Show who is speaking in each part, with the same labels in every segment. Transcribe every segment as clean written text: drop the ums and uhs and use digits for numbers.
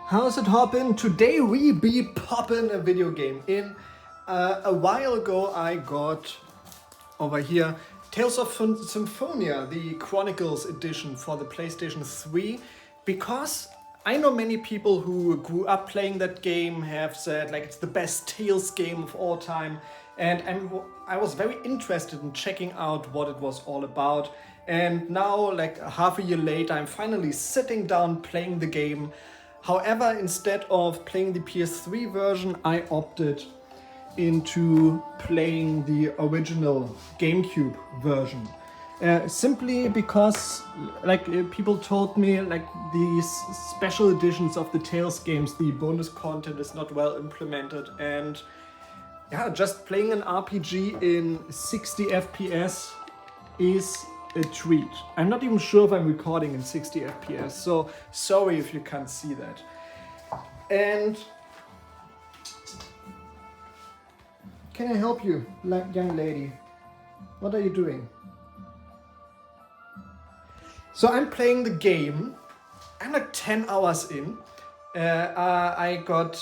Speaker 1: How's it hoppin'? Today we be poppin' a video game. A while ago I got over here Tales of Symphonia, the Chronicles edition for the PlayStation 3, because I know many people who grew up playing that game have said like it's the best Tales game of all time, and I was very interested in checking out what it was all about. And now, like half a year later, I'm finally sitting down playing the game. However, instead of playing the PS3 version, I opted into playing the original GameCube version. Simply because people told me like these special editions of the Tales games, the bonus content is not well implemented, and yeah, just playing an RPG in 60 FPS is a treat. I'm not even sure if I'm recording in 60 FPS, so sorry if you can't see that. And can I help you, young lady? What are you doing? So I'm playing the game. I'm like 10 hours in. I got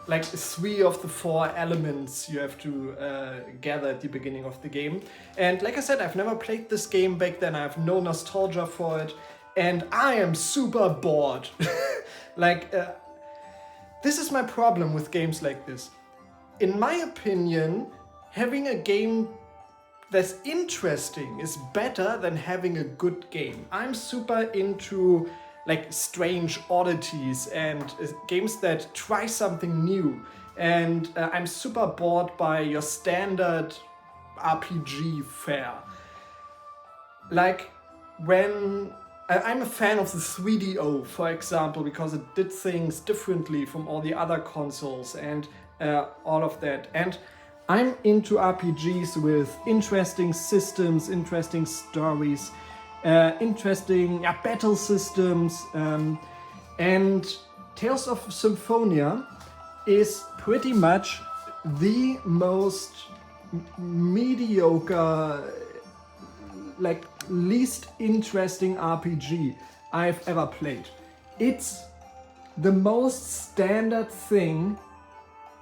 Speaker 1: like 3 of the 4 elements you have to gather at the beginning of the game. And like I said, I've never played this game back then. I have no nostalgia for it. And I am super bored. This is my problem with games like this. In my opinion, having a game that's interesting is better than having a good game. I'm super into like strange oddities and games that try something new. And I'm super bored by your standard RPG fare. Like when I'm a fan of the 3DO, for example, because it did things differently from all the other consoles and all of that. And I'm into RPGs with interesting systems, interesting stories, interesting battle systems, and Tales of Symphonia is pretty much the most mediocre, like least interesting RPG I've ever played. It's the most standard thing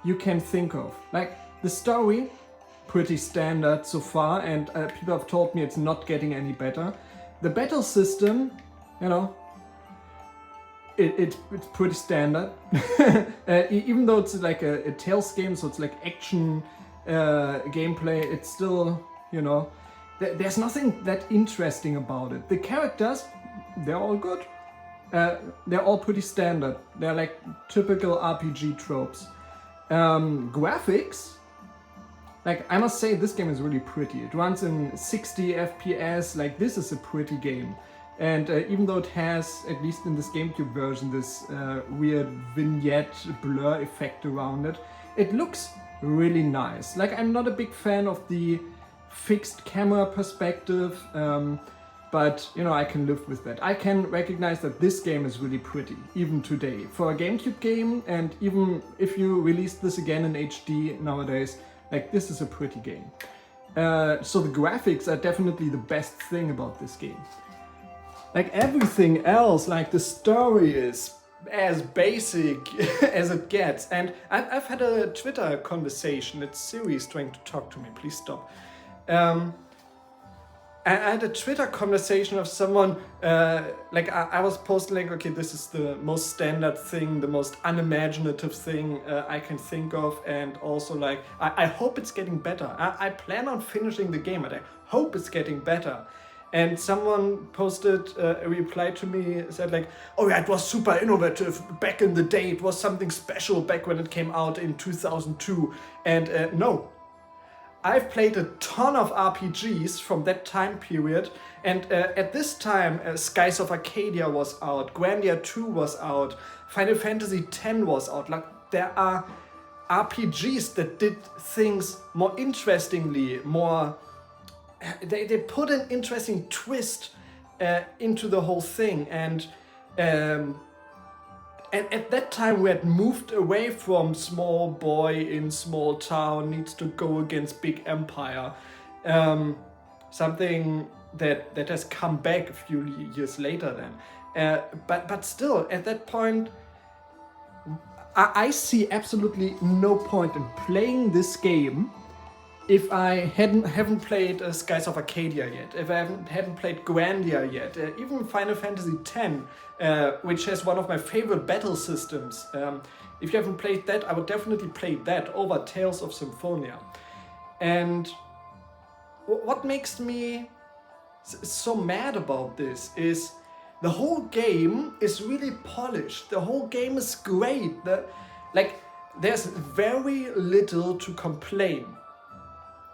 Speaker 1: you can think of. Like the story, pretty standard so far, and people have told me it's not getting any better. The battle system, you know, it's pretty standard. Even though it's like a Tales game, so it's like action gameplay, it's still, you know, there's nothing that interesting about it. The characters, they're all good. They're all pretty standard. They're like typical RPG tropes. Graphics, like I must say this game is really pretty. It runs in 60 FPS, like this is a pretty game. And even though it has, at least in this GameCube version, this weird vignette blur effect around it, it looks really nice. Like I'm not a big fan of the fixed camera perspective, but you know, I can live with that. I can recognize that this game is really pretty, even today. For a GameCube game, and even if you release this again in HD nowadays, like this is a pretty game. So the graphics are definitely the best thing about this game. Like everything else, like the story is as basic as it gets. And I've had a Twitter conversation. It's Siri's trying to talk to me, please stop. I had a Twitter conversation of someone, I was posting like, okay, this is the most standard thing, the most unimaginative thing I can think of, and also like, I hope it's getting better. I plan on finishing the game, but I hope it's getting better. And someone posted a reply to me, said like, oh yeah, it was super innovative back in the day, it was something special back when it came out in 2002, and no. I've played a ton of RPGs from that time period, and at this time Skies of Arcadia was out, Grandia 2 was out, Final Fantasy X was out. Like there are RPGs that did things more interestingly, more they put an interesting twist into the whole thing, and at that time we had moved away from small boy in small town needs to go against big empire. Something that has come back a few years later then. But still, at that point, I see absolutely no point in playing this game if I haven't played Skies of Arcadia yet, if I hadn't played Grandia yet, even Final Fantasy X, which has one of my favorite battle systems. If you haven't played that, I would definitely play that over Tales of Symphonia. And what makes me so mad about this is the whole game is really polished. The whole game is great. There's very little to complain.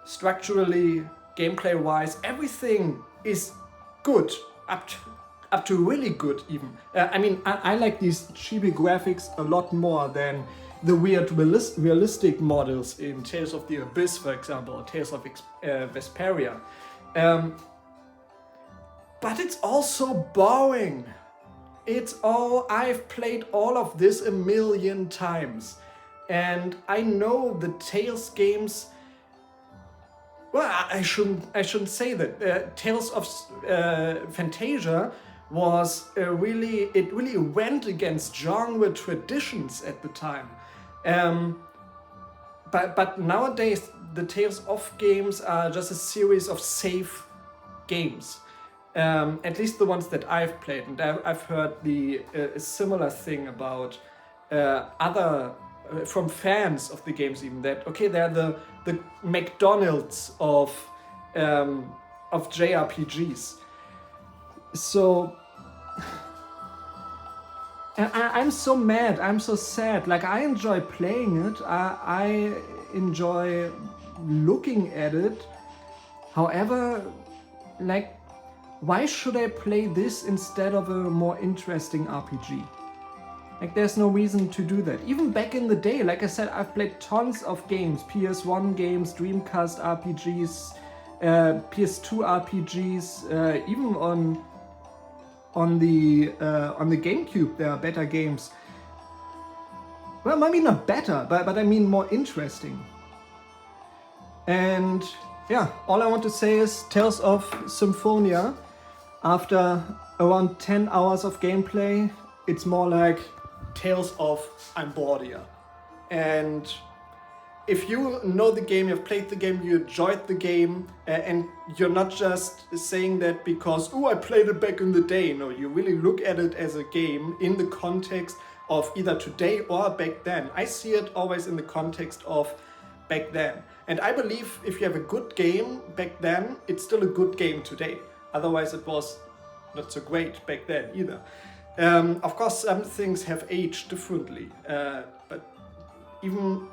Speaker 1: Structurally, gameplay-wise, everything is good, up to really good even. I like these chibi graphics a lot more than the weird realistic models in Tales of the Abyss, for example, or Tales of Vesperia. But it's also boring. I've played all of this a million times. And I know the Tales games. Well, I shouldn't say that. Tales of Fantasia was really went against genre traditions at the time. But nowadays the Tales of games are just a series of safe games. At least the ones that I've played, and I've heard a similar thing about other from fans of the games even, that okay, they're the McDonald's of JRPGs. So I'm so mad, I'm so sad. Like, I enjoy playing it, I enjoy looking at it. However, like, why should I play this instead of a more interesting RPG? Like, there's no reason to do that. Even back in the day, like I said, I've played tons of games. PS1 games, Dreamcast RPGs, PS2 RPGs, even on the GameCube there are better games. Well, maybe not better, but I mean more interesting. And yeah, all I want to say is Tales of Symphonia, after around 10 hours of gameplay, it's more like Tales of I'm bored here. And if you know the game, you've played the game, you enjoyed the game, and you're not just saying that because, oh, I played it back in the day. No, you really look at it as a game in the context of either today or back then. I see it always in the context of back then. And I believe if you have a good game back then, it's still a good game today. Otherwise it was not so great back then either. Of course, some things have aged differently, but even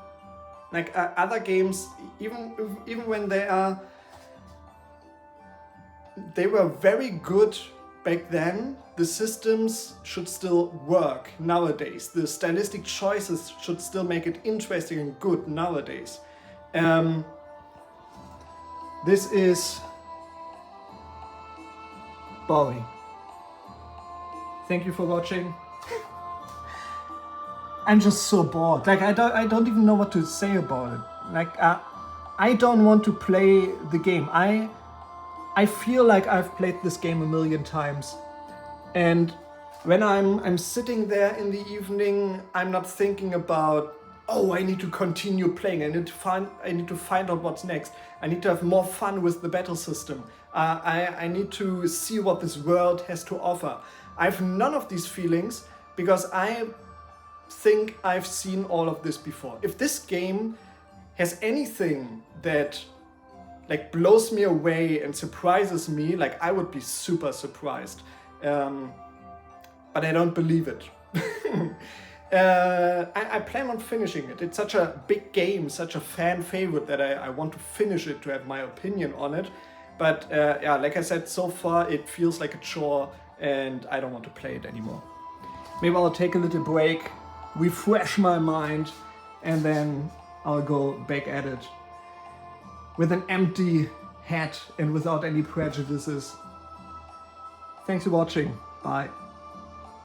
Speaker 1: like other games, even when they were very good back then, the systems should still work nowadays. The stylistic choices should still make it interesting and good nowadays. This is boring. Thank you for watching. I'm just so bored. Like, I don't even know what to say about it. Like, I don't want to play the game. I feel like I've played this game a million times, and when I'm sitting there in the evening, I'm not thinking about, oh, I need to continue playing. I need to find out what's next. I need to have more fun with the battle system. I need to see what this world has to offer. I have none of these feelings because I think I've seen all of this before. If this game has anything that like blows me away and surprises me, like, I would be super surprised. But I don't believe it. I plan on finishing it. It's such a big game, such a fan favorite, that I want to finish it to have my opinion on it. But yeah, like I said, so far it feels like a chore and I don't want to play it anymore. Maybe I'll take a little break, refresh my mind, and then I'll go back at it with an empty head and without any prejudices. Thanks for watching. Bye.